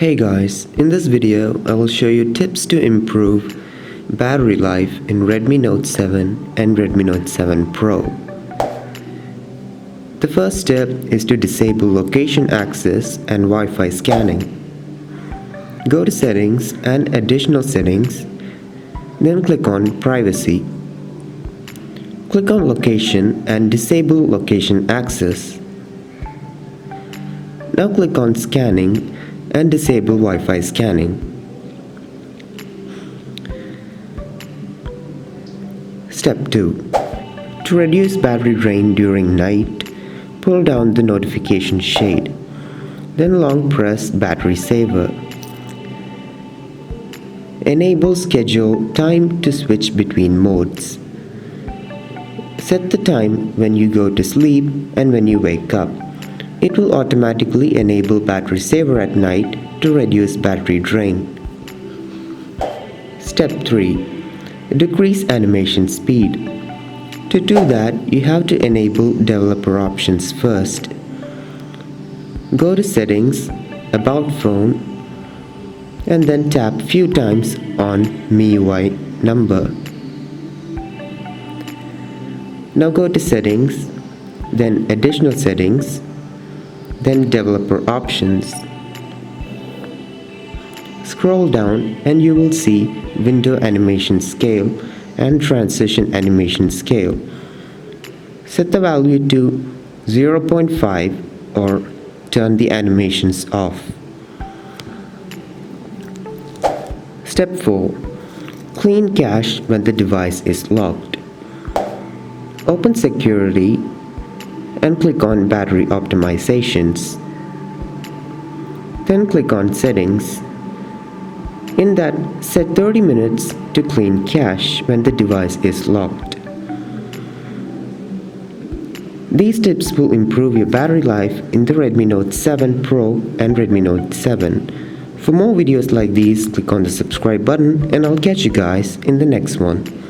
Hey guys, in this video I will show you tips to improve battery life in Redmi Note 7 and Redmi Note 7 Pro. The first step is to disable location access and Wi-Fi scanning. Go to Settings and Additional Settings, then click on Privacy. Click on Location and disable location access. Now click on Scanning and disable Wi-Fi scanning. Step 2. To reduce battery drain during night, pull down the notification shade, then long press Battery Saver. Enable Schedule Time to switch between modes. Set the time when you go to sleep and when you wake up. It will automatically enable Battery Saver at night to reduce battery drain. Step 3. Decrease animation speed. To do that, you have to enable developer options first. Go to Settings, About Phone, and then tap few times on MIUI number. Now go to Settings, then Additional Settings, then Developer Options. Scroll down and you will see Window Animation Scale and Transition Animation Scale. Set the value to 0.5 or turn the animations off. Step 4. Clean cache when the device is locked. Open Security and click on Battery Optimizations. Then click on Settings. In that, set 30 minutes to clean cache when the device is locked. These tips will improve your battery life in the Redmi Note 7 Pro and Redmi Note 7. For more videos like these, click on the subscribe button and I'll catch you guys in the next one.